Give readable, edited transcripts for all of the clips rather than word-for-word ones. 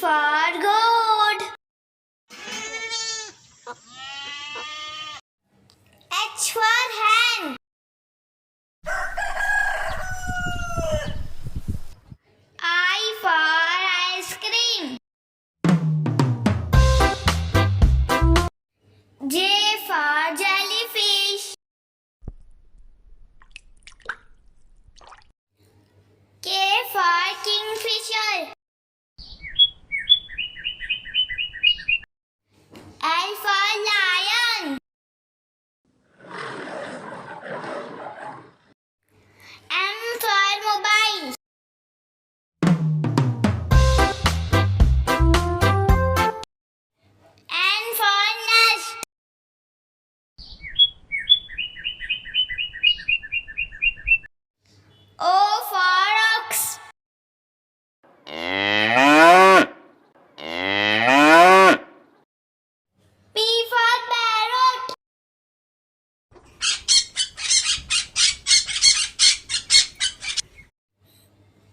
for goat. H for hen. I for ice cream. J for jellyfish. K for kingfisher. L for lion. M for mobile. N for nest. O for ox. P for parrot.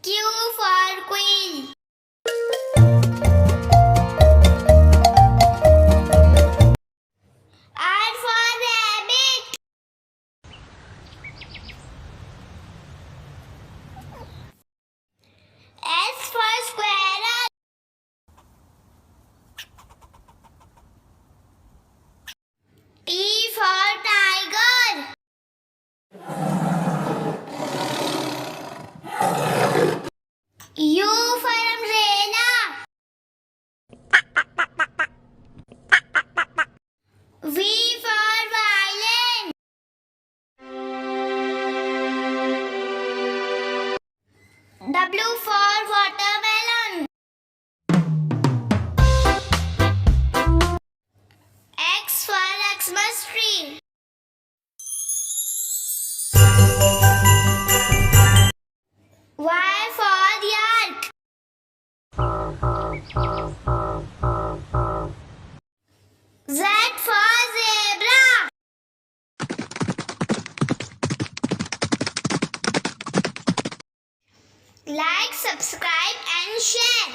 Q for quail. R for rabbit. S for squirrel. T for tiger. U for umbrella. V for violin. W for watermelon. X for Xmas tree. Y for yak. Z for zebra. Like, subscribe and share.